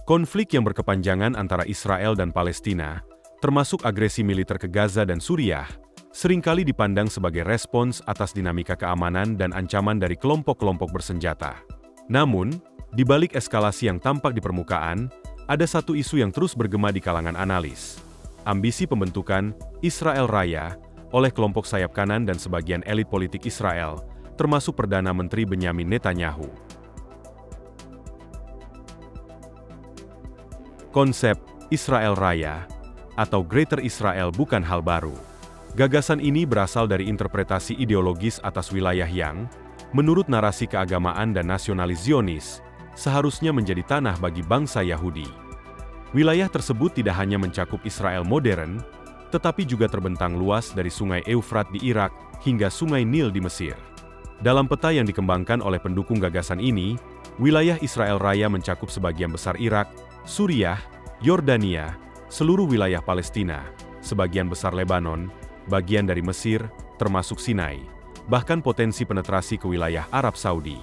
Konflik yang berkepanjangan antara Israel dan Palestina, termasuk agresi militer ke Gaza dan Suriah, seringkali dipandang sebagai respons atas dinamika keamanan dan ancaman dari kelompok-kelompok bersenjata. Namun, di balik eskalasi yang tampak di permukaan, ada satu isu yang terus bergema di kalangan analis. Ambisi pembentukan Israel Raya oleh kelompok sayap kanan dan sebagian elit politik Israel, termasuk Perdana Menteri Benyamin Netanyahu. Konsep Israel Raya atau Greater Israel bukan hal baru. Gagasan ini berasal dari interpretasi ideologis atas wilayah yang, menurut narasi keagamaan dan nasionalis Zionis, seharusnya menjadi tanah bagi bangsa Yahudi. Wilayah tersebut tidak hanya mencakup Israel modern, tetapi juga terbentang luas dari Sungai Eufrat di Irak hingga Sungai Nil di Mesir. Dalam peta yang dikembangkan oleh pendukung gagasan ini, wilayah Israel Raya mencakup sebagian besar Irak, Suriah, Yordania, seluruh wilayah Palestina, sebagian besar Lebanon, bagian dari Mesir, termasuk Sinai, bahkan potensi penetrasi ke wilayah Arab Saudi.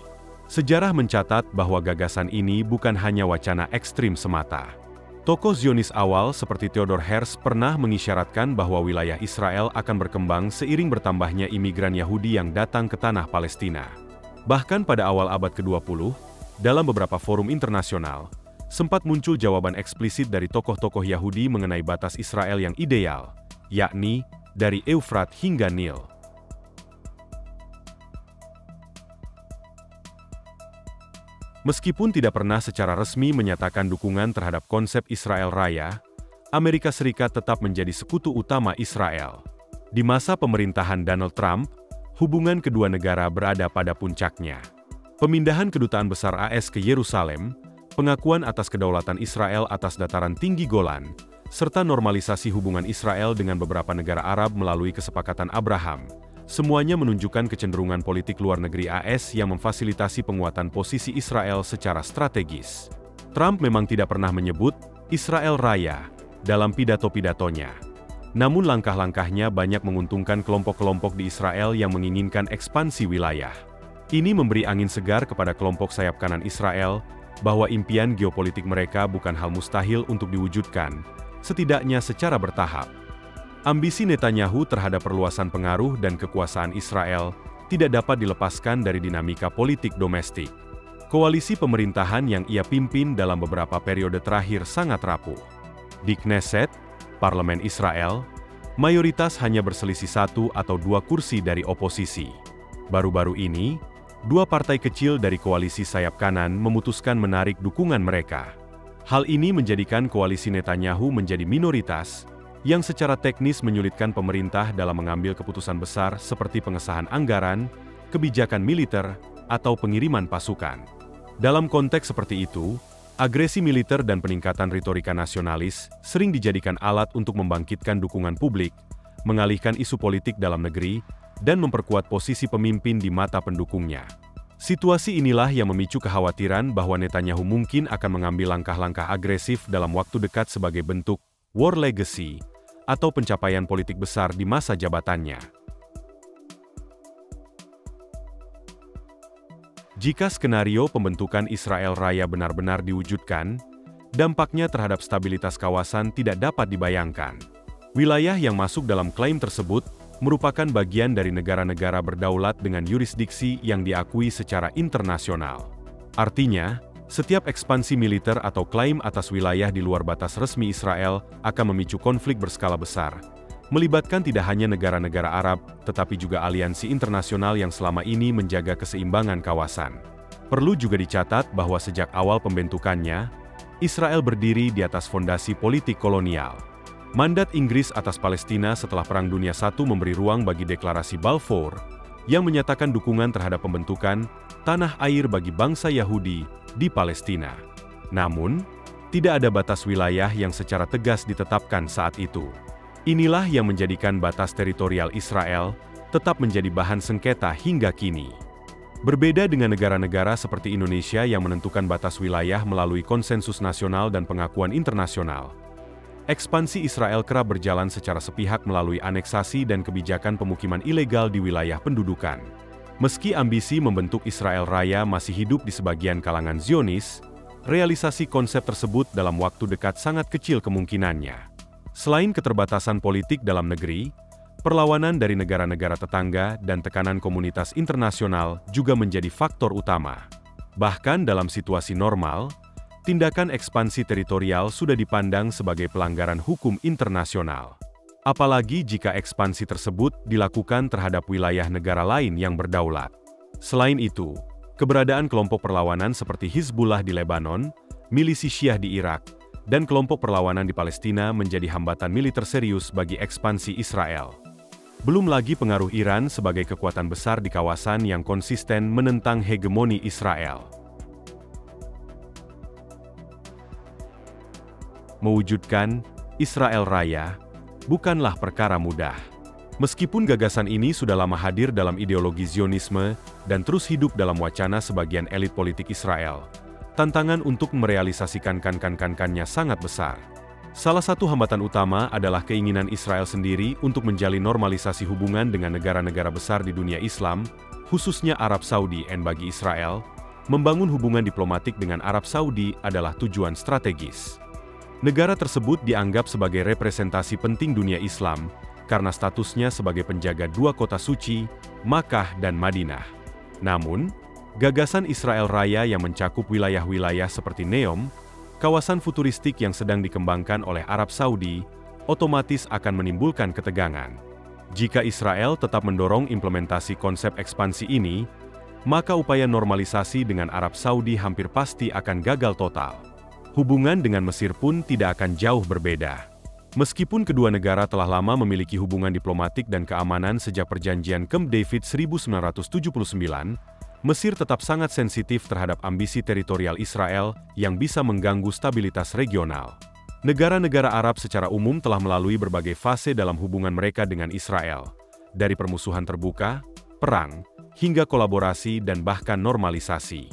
Sejarah mencatat bahwa gagasan ini bukan hanya wacana ekstrim semata. Tokoh Zionis awal seperti Theodor Herzl pernah mengisyaratkan bahwa wilayah Israel akan berkembang seiring bertambahnya imigran Yahudi yang datang ke tanah Palestina. Bahkan pada awal abad ke-20, dalam beberapa forum internasional, sempat muncul jawaban eksplisit dari tokoh-tokoh Yahudi mengenai batas Israel yang ideal, yakni dari Eufrat hingga Nil. Meskipun tidak pernah secara resmi menyatakan dukungan terhadap konsep Israel Raya, Amerika Serikat tetap menjadi sekutu utama Israel. Di masa pemerintahan Donald Trump, hubungan kedua negara berada pada puncaknya. Pemindahan kedutaan besar AS ke Yerusalem, pengakuan atas kedaulatan Israel atas dataran tinggi Golan, serta normalisasi hubungan Israel dengan beberapa negara Arab melalui kesepakatan Abraham, semuanya menunjukkan kecenderungan politik luar negeri AS yang memfasilitasi penguatan posisi Israel secara strategis. Trump memang tidak pernah menyebut Israel Raya dalam pidato-pidatonya. Namun langkah-langkahnya banyak menguntungkan kelompok-kelompok di Israel yang menginginkan ekspansi wilayah. Ini memberi angin segar kepada kelompok sayap kanan Israel, bahwa impian geopolitik mereka bukan hal mustahil untuk diwujudkan, setidaknya secara bertahap. Ambisi Netanyahu terhadap perluasan pengaruh dan kekuasaan Israel tidak dapat dilepaskan dari dinamika politik domestik. Koalisi pemerintahan yang ia pimpin dalam beberapa periode terakhir sangat rapuh. Di Knesset, parlemen Israel, mayoritas hanya berselisih 1 atau 2 kursi dari oposisi. Baru-baru ini, 2 partai kecil dari koalisi sayap kanan memutuskan menarik dukungan mereka. Hal ini menjadikan koalisi Netanyahu menjadi minoritas, yang secara teknis menyulitkan pemerintah dalam mengambil keputusan besar seperti pengesahan anggaran, kebijakan militer, atau pengiriman pasukan. Dalam konteks seperti itu, agresi militer dan peningkatan retorika nasionalis sering dijadikan alat untuk membangkitkan dukungan publik, mengalihkan isu politik dalam negeri, dan memperkuat posisi pemimpin di mata pendukungnya. Situasi inilah yang memicu kekhawatiran bahwa Netanyahu mungkin akan mengambil langkah-langkah agresif dalam waktu dekat sebagai bentuk war legacy atau pencapaian politik besar di masa jabatannya. Jika skenario pembentukan Israel Raya benar-benar diwujudkan, dampaknya terhadap stabilitas kawasan tidak dapat dibayangkan. Wilayah yang masuk dalam klaim tersebut merupakan bagian dari negara-negara berdaulat dengan yurisdiksi yang diakui secara internasional. Artinya, setiap ekspansi militer atau klaim atas wilayah di luar batas resmi Israel akan memicu konflik berskala besar, melibatkan tidak hanya negara-negara Arab, tetapi juga aliansi internasional yang selama ini menjaga keseimbangan kawasan. Perlu juga dicatat bahwa sejak awal pembentukannya, Israel berdiri di atas fondasi politik kolonial. Mandat Inggris atas Palestina setelah Perang Dunia I memberi ruang bagi Deklarasi Balfour, yang menyatakan dukungan terhadap pembentukan tanah air bagi bangsa Yahudi di Palestina. Namun, tidak ada batas wilayah yang secara tegas ditetapkan saat itu. Inilah yang menjadikan batas teritorial Israel tetap menjadi bahan sengketa hingga kini. Berbeda dengan negara-negara seperti Indonesia yang menentukan batas wilayah melalui konsensus nasional dan pengakuan internasional, ekspansi Israel kerap berjalan secara sepihak melalui aneksasi dan kebijakan pemukiman ilegal di wilayah pendudukan. Meski ambisi membentuk Israel Raya masih hidup di sebagian kalangan Zionis, realisasi konsep tersebut dalam waktu dekat sangat kecil kemungkinannya. Selain keterbatasan politik dalam negeri, perlawanan dari negara-negara tetangga dan tekanan komunitas internasional juga menjadi faktor utama. Bahkan dalam situasi normal, tindakan ekspansi teritorial sudah dipandang sebagai pelanggaran hukum internasional. Apalagi jika ekspansi tersebut dilakukan terhadap wilayah negara lain yang berdaulat. Selain itu, keberadaan kelompok perlawanan seperti Hizbullah di Lebanon, milisi Syiah di Irak, dan kelompok perlawanan di Palestina menjadi hambatan militer serius bagi ekspansi Israel. Belum lagi pengaruh Iran sebagai kekuatan besar di kawasan yang konsisten menentang hegemoni Israel. Mewujudkan Israel Raya bukanlah perkara mudah. Meskipun gagasan ini sudah lama hadir dalam ideologi Zionisme dan terus hidup dalam wacana sebagian elit politik Israel, tantangan untuk merealisasikan kankannya sangat besar. Salah satu hambatan utama adalah keinginan Israel sendiri untuk menjalin normalisasi hubungan dengan negara-negara besar di dunia Islam, khususnya Arab Saudi. Bagi Israel, membangun hubungan diplomatik dengan Arab Saudi adalah tujuan strategis. Negara tersebut dianggap sebagai representasi penting dunia Islam karena statusnya sebagai penjaga dua kota suci, Makkah dan Madinah. Namun, gagasan Israel Raya yang mencakup wilayah-wilayah seperti Neom, kawasan futuristik yang sedang dikembangkan oleh Arab Saudi, otomatis akan menimbulkan ketegangan. Jika Israel tetap mendorong implementasi konsep ekspansi ini, maka upaya normalisasi dengan Arab Saudi hampir pasti akan gagal total. Hubungan dengan Mesir pun tidak akan jauh berbeda. Meskipun kedua negara telah lama memiliki hubungan diplomatik dan keamanan sejak perjanjian Camp David 1979, Mesir tetap sangat sensitif terhadap ambisi teritorial Israel yang bisa mengganggu stabilitas regional. Negara-negara Arab secara umum telah melalui berbagai fase dalam hubungan mereka dengan Israel, dari permusuhan terbuka, perang, hingga kolaborasi dan bahkan normalisasi.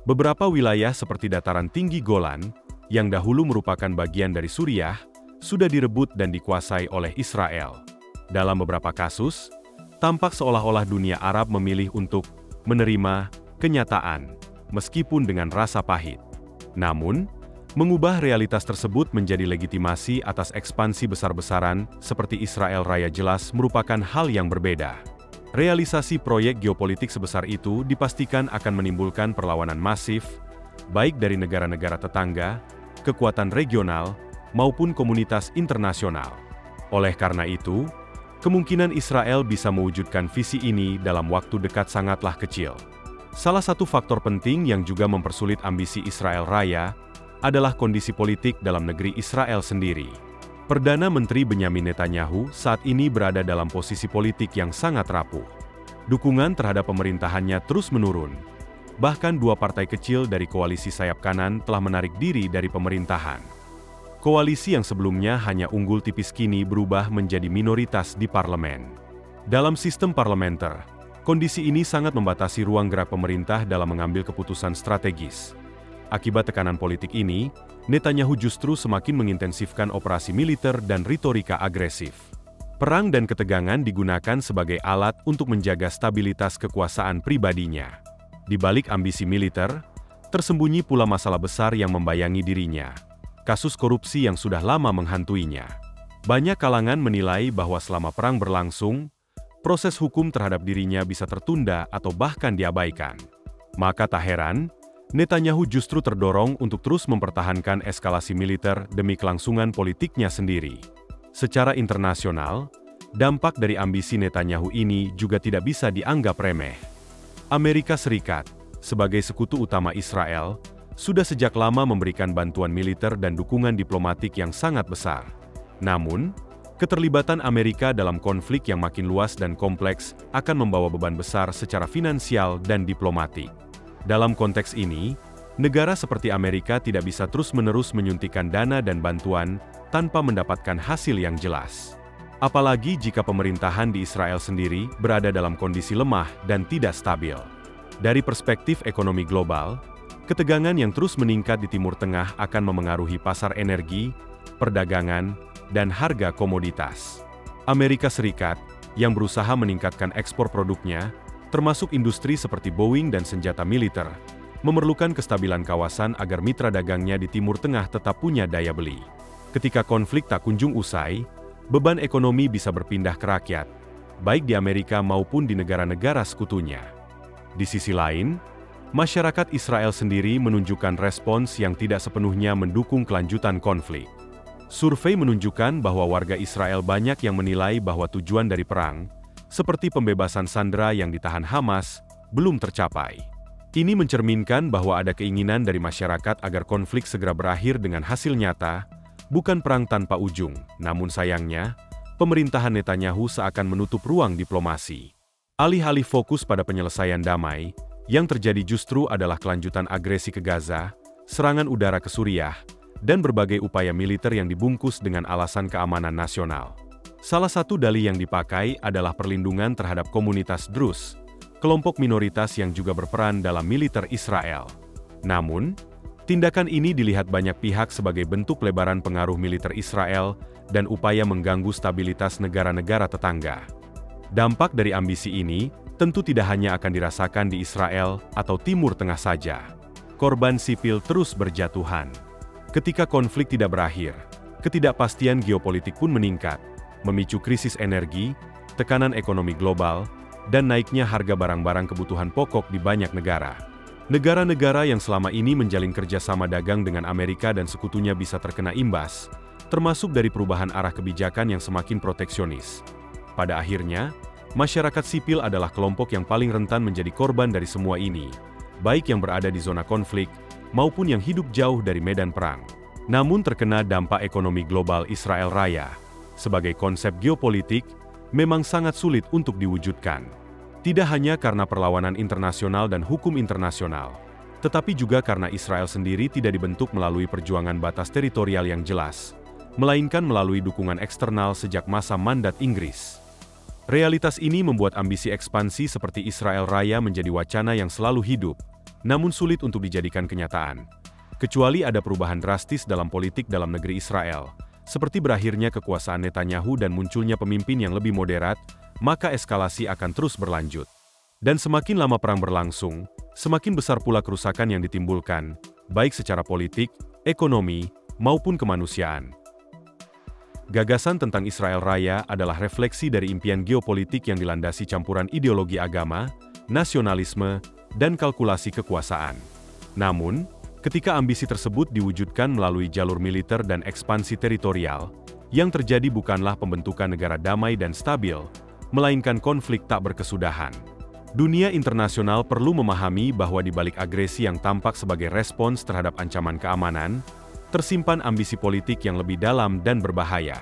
Beberapa wilayah seperti dataran tinggi Golan, yang dahulu merupakan bagian dari Suriah, sudah direbut dan dikuasai oleh Israel. Dalam beberapa kasus, tampak seolah-olah dunia Arab memilih untuk menerima kenyataan, meskipun dengan rasa pahit. Namun, mengubah realitas tersebut menjadi legitimasi atas ekspansi besar-besaran seperti Israel Raya jelas merupakan hal yang berbeda. Realisasi proyek geopolitik sebesar itu dipastikan akan menimbulkan perlawanan masif, baik dari negara-negara tetangga, kekuatan regional, maupun komunitas internasional. Oleh karena itu, kemungkinan Israel bisa mewujudkan visi ini dalam waktu dekat sangatlah kecil. Salah satu faktor penting yang juga mempersulit ambisi Israel Raya adalah kondisi politik dalam negeri Israel sendiri. Perdana Menteri Benyamin Netanyahu saat ini berada dalam posisi politik yang sangat rapuh. Dukungan terhadap pemerintahannya terus menurun. Bahkan dua partai kecil dari koalisi sayap kanan telah menarik diri dari pemerintahan. Koalisi yang sebelumnya hanya unggul tipis kini berubah menjadi minoritas di parlemen. Dalam sistem parlementer, kondisi ini sangat membatasi ruang gerak pemerintah dalam mengambil keputusan strategis. Akibat tekanan politik ini, Netanyahu justru semakin mengintensifkan operasi militer dan retorika agresif. Perang dan ketegangan digunakan sebagai alat untuk menjaga stabilitas kekuasaan pribadinya. Di balik ambisi militer, tersembunyi pula masalah besar yang membayangi dirinya. Kasus korupsi yang sudah lama menghantuinya. Banyak kalangan menilai bahwa selama perang berlangsung, proses hukum terhadap dirinya bisa tertunda atau bahkan diabaikan. Maka tak heran, Netanyahu justru terdorong untuk terus mempertahankan eskalasi militer demi kelangsungan politiknya sendiri. Secara internasional, dampak dari ambisi Netanyahu ini juga tidak bisa dianggap remeh. Amerika Serikat, sebagai sekutu utama Israel, sudah sejak lama memberikan bantuan militer dan dukungan diplomatik yang sangat besar. Namun, keterlibatan Amerika dalam konflik yang makin luas dan kompleks akan membawa beban besar secara finansial dan diplomatik. Dalam konteks ini, negara seperti Amerika tidak bisa terus-menerus menyuntikkan dana dan bantuan tanpa mendapatkan hasil yang jelas. Apalagi jika pemerintahan di Israel sendiri berada dalam kondisi lemah dan tidak stabil. Dari perspektif ekonomi global, ketegangan yang terus meningkat di Timur Tengah akan memengaruhi pasar energi, perdagangan, dan harga komoditas. Amerika Serikat, yang berusaha meningkatkan ekspor produknya, termasuk industri seperti Boeing dan senjata militer, memerlukan kestabilan kawasan agar mitra dagangnya di Timur Tengah tetap punya daya beli. Ketika konflik tak kunjung usai, beban ekonomi bisa berpindah ke rakyat, baik di Amerika maupun di negara-negara sekutunya. Di sisi lain, masyarakat Israel sendiri menunjukkan respons yang tidak sepenuhnya mendukung kelanjutan konflik. Survei menunjukkan bahwa warga Israel banyak yang menilai bahwa tujuan dari perang, seperti pembebasan sandera yang ditahan Hamas, belum tercapai. Ini mencerminkan bahwa ada keinginan dari masyarakat agar konflik segera berakhir dengan hasil nyata, bukan perang tanpa ujung. Namun sayangnya, pemerintahan Netanyahu seakan menutup ruang diplomasi. Alih-alih fokus pada penyelesaian damai, yang terjadi justru adalah kelanjutan agresi ke Gaza, serangan udara ke Suriah, dan berbagai upaya militer yang dibungkus dengan alasan keamanan nasional. Salah satu dalih yang dipakai adalah perlindungan terhadap komunitas Druze, kelompok minoritas yang juga berperan dalam militer Israel. Namun, tindakan ini dilihat banyak pihak sebagai bentuk pelebaran pengaruh militer Israel dan upaya mengganggu stabilitas negara-negara tetangga. Dampak dari ambisi ini tentu tidak hanya akan dirasakan di Israel atau Timur Tengah saja. Korban sipil terus berjatuhan. Ketika konflik tidak berakhir, ketidakpastian geopolitik pun meningkat, memicu krisis energi, tekanan ekonomi global, dan naiknya harga barang-barang kebutuhan pokok di banyak negara. Negara-negara yang selama ini menjalin kerjasama dagang dengan Amerika dan sekutunya bisa terkena imbas, termasuk dari perubahan arah kebijakan yang semakin proteksionis. Pada akhirnya, masyarakat sipil adalah kelompok yang paling rentan menjadi korban dari semua ini, baik yang berada di zona konflik, maupun yang hidup jauh dari medan perang. Namun terkena dampak ekonomi global Israel Raya, sebagai konsep geopolitik, memang sangat sulit untuk diwujudkan. Tidak hanya karena perlawanan internasional dan hukum internasional, tetapi juga karena Israel sendiri tidak dibentuk melalui perjuangan batas teritorial yang jelas, melainkan melalui dukungan eksternal sejak masa mandat Inggris. Realitas ini membuat ambisi ekspansi seperti Israel Raya menjadi wacana yang selalu hidup, namun sulit untuk dijadikan kenyataan. Kecuali ada perubahan drastis dalam politik dalam negeri Israel, seperti berakhirnya kekuasaan Netanyahu dan munculnya pemimpin yang lebih moderat, maka eskalasi akan terus berlanjut. Dan semakin lama perang berlangsung, semakin besar pula kerusakan yang ditimbulkan, baik secara politik, ekonomi, maupun kemanusiaan. Gagasan tentang Israel Raya adalah refleksi dari impian geopolitik yang dilandasi campuran ideologi agama, nasionalisme, dan kalkulasi kekuasaan. Namun, ketika ambisi tersebut diwujudkan melalui jalur militer dan ekspansi teritorial, yang terjadi bukanlah pembentukan negara damai dan stabil, melainkan konflik tak berkesudahan. Dunia internasional perlu memahami bahwa di balik agresi yang tampak sebagai respons terhadap ancaman keamanan, tersimpan ambisi politik yang lebih dalam dan berbahaya.